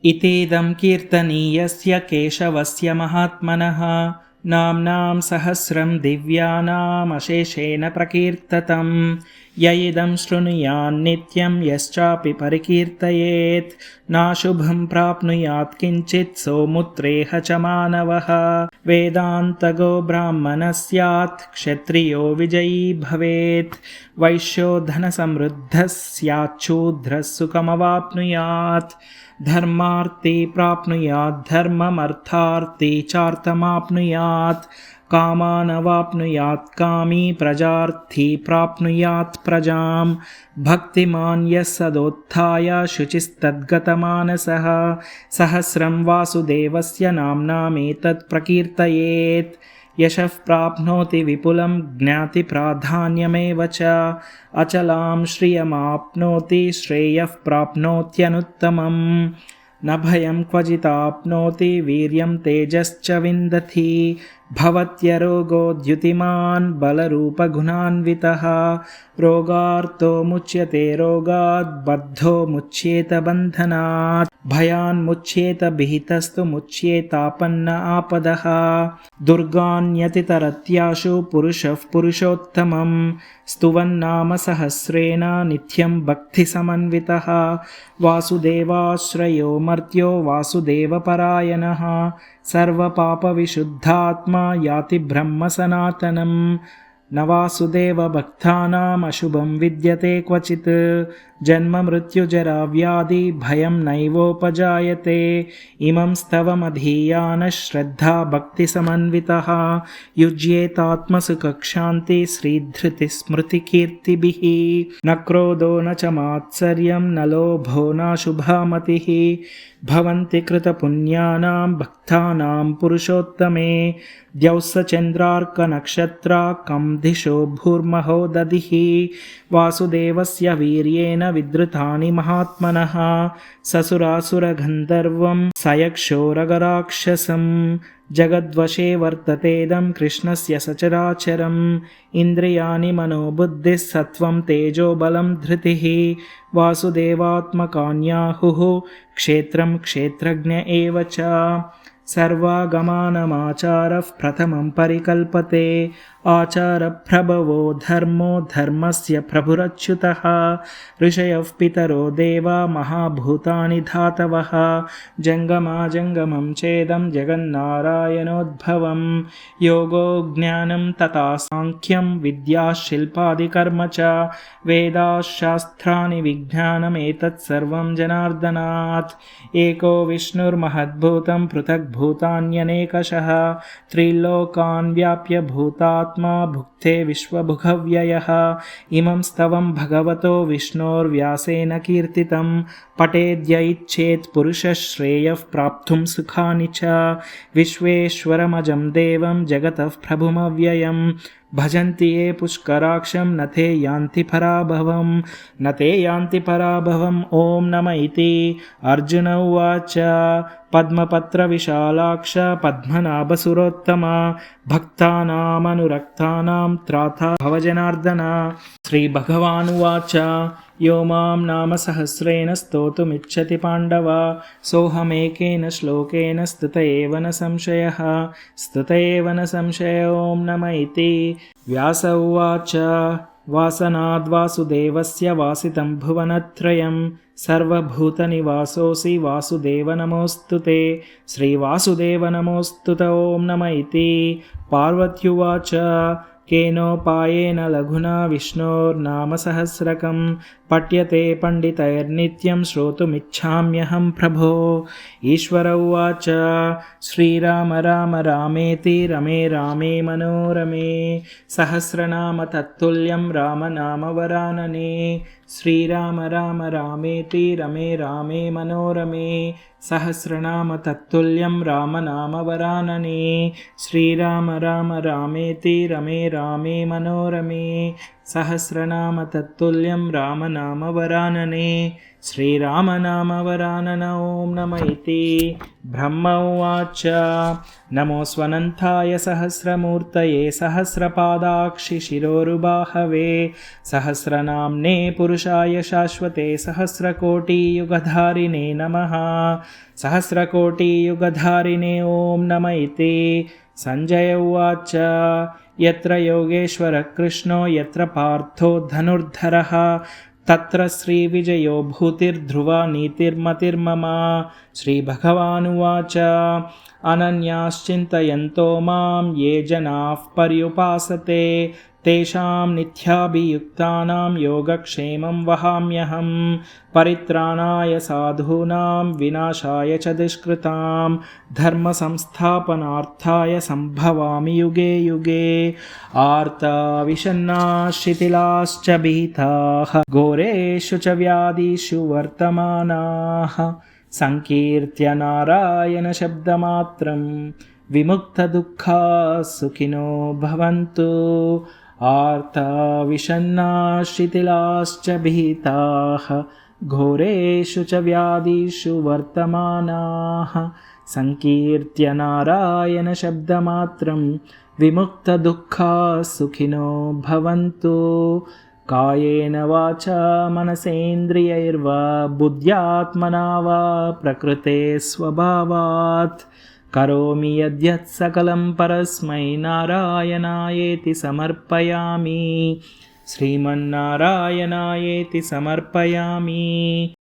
इतीदं कीर्तनीयस्य केशवस्य महात्मनः नाम्नां सहस्रं दिव्यानामशेषेण प्रकीर्ततं। य इदं शृणुयान्नित्यं यश्चापि परिकीर्तयेत् नाशुभं प्राप्नुयात् किञ्चित् सोमुत्रेह च मानवः। वेदान्तगो ब्राह्मणः स्यात् क्षत्रियो विजयी भवेत् वैश्यो धनसमृद्धः स्याच्छूद्रः सुखमवाप्नुयात्। धर्मार्थी प्राप्नुयात् धर्ममर्थार्थी चार्थमाप्नुयात्। कामानवाप्नुयात् कामी प्रजार्थी प्राप्नुयात् प्रजां। भक्तिमान् यः सदोत्थाय शुचिस्तद्गतमानसः सहस्रं वासुदेवस्य नाम्नामेतत् प्रकीर्तयेत्। यशः प्राप्नोति विपुलं ज्ञातिप्राधान्यमेव च अचलां श्रियमाप्नोति श्रेयः प्राप्नोत्यनुत्तमम्। न भयं क्वचिदाप्नोति वीर्यं तेजश्च विन्दति भवत्यरोगो द्युतिमान् बलरूपगुणान्वितः। रोगार्तो मुच्यते रोगात् बद्धो मुच्येत बन्धनात् भयान्मुच्येत भीतस्तु मुच्येतापन्न आपदः। दुर्गान्यतितरत्याशु पुरुषः पुरुषोत्तमं स्तुवन्नाम सहस्रेण नित्यं भक्तिसमन्वितः। वासुदेवाश्रयो मर्त्यो वासुदेवपरायणः सर्वपापविशुद्धात्मा याति ब्रह्म सनातनम्। न वासुदेवभक्तानाम् अशुभं विद्यते क्वचित् जन्म मृत्युजरा व्याधि भयं नैवोपजायते। इमं स्तवमधीयानः श्रद्धा भक्तिसमन्वितः युज्येतात्मसुखक्षान्ति श्रीधृतिस्मृतिकीर्तिभिः। न क्रोधो न च मात्सर्यं न लोभो नाशुभा मतिः भवन्ति कृतपुण्यानां भक्तानां पुरुषोत्तमे। द्यौः चन्द्रार्कनक्षत्रा कं दिशो भूर्महो दधिः वासुदेवस्य वीर्येण विद्रुतानि महात्मनः। ससुरासुरगन्धर्वं सयक्षोरगराक्षसं जगद्वशे वर्ततेदं कृष्णस्य सचराचरम्। इन्द्रियाणि मनोबुद्धिः सत्त्वं तेजो बलं धृतिः वासुदेवात्मकान्याहुः क्षेत्रं क्षेत्रज्ञ एव च। सर्वागमानमाचारः प्रथमं परिकल्पते आचारप्रभवो धर्मो धर्मस्य प्रभुरच्युतः। ऋषयः पितरो देवा महाभूतानि धातवः जङ्गमाजङ्गमं चेदं जगन्नारायणोद्भवं। योगो ज्ञानं तथा साङ्ख्यं विद्या शिल्पादिकर्म च वेदाशास्त्राणि विज्ञानमेतत् सर्वं जनार्दनात्। एको विष्णुर्महद्भूतं पृथग्भूतान्यनेकशः त्रिलोकान् व्याप्य भूतात्मा भुक्ते विश्वभुगव्ययः। इमं स्तवं भगवतो विष्णोर्व्यासेन कीर्तितं पठेद्य इच्छेत् पुरुषः श्रेयः प्राप्तुं सुखानि च। विश्वेश्वरमजं देवं जगतः प्रभुमव्ययं भजन्ति ये पुष्कराक्षं न ते यान्ति पराभवम्। ॐ नम इति। अर्जुन उवाच पद्मपत्रविशालाक्ष पद्मनाभसुरोत्तम भक्तानामनुरक्तानां त्राता भवजनार्दन। श्रीभगवानुवाच यो मां नाम सहस्रेण स्तोतुमिच्छति पाण्डव सोऽहमेकेन श्लोकेन स्तुत एव न संशयः। ॐ नम इति। व्यास उवाच वासनाद्वासुदेवस्य वासितं भुवनत्रयं सर्वभूतनिवासोऽसि वासुदेव नमोऽस्तु ते। श्रीवासुदेव नमोऽस्तु ते। ॐ नम इति। पार्वत्युवाच केनोपायेन लघुना विष्णोर्नाम सहस्रकं पठ्यते पण्डितैर्नित्यं श्रोतुमिच्छाम्यहं प्रभो। ईश्वर उवाच श्रीराम राम रामेति रमे रामे मनोरमे सहस्रनाम तत्तुल्यं रामनामवरानने। श्रीराम राम रामेति रमे रामे मनोरमे सहस्रनाम तत्तुल्यं रामनामवरानने। श्रीराम राम रामेति रमे रामे मनोरमे सहस्रनाम तत्तुल्यं रामनामवरानने। श्रीरामनामवरानन ॐ नम इति। ब्रह्म उवाच नमो स्वनन्ताय सहस्रमूर्तये सहस्रपादाक्षि शिरोरुबाहवे सहस्रनाम्ने पुरुषाय शाश्वते सहस्रकोटियुगधारिणे नमः। सहस्रकोटियुगधारिणे ॐ नम इति। संजय उवाच यत्र योगेश्वरः कृष्णो यत्र पार्थो धनुर्धरः तत्र श्रीविजयो भूतिर्ध्रुवा नीतिर्मतिर्मम। श्रीभगवानुवाच अनन्याश्चिन्तयन्तो मां ये जनाः पर्युपासते तेषां नित्याभियुक्तानां योगक्षेमं वहाम्यहं। परित्राणाय साधूनां विनाशाय च दुष्कृतां धर्मसंस्थापनार्थाय सम्भवामि युगे युगे। आर्ताविषण्णाः शिथिलाश्च भीताः घोरेषु च व्याधिषु वर्तमानाः संकीर्त्य नारायणशब्दमात्रं विमुक्तदुःखाः सुखिनो भवन्तु। आर्ताविषण्णाः शिथिलाश्च भीताः घोरेषु च व्याधिषु वर्तमानाः संकीर्त्य नारायणशब्दमात्रं विमुक्तदुःखाः सुखिनो भवन्तु। कायेन वाचा मनसेन्द्रियैर्वा बुद्ध्यात्मना वा प्रकृते स्वभावात् करोमि यद्यत् सकलं परस्मै नारायणायेति समर्पयामि। श्रीमन्नारायणायेति समर्पयामि।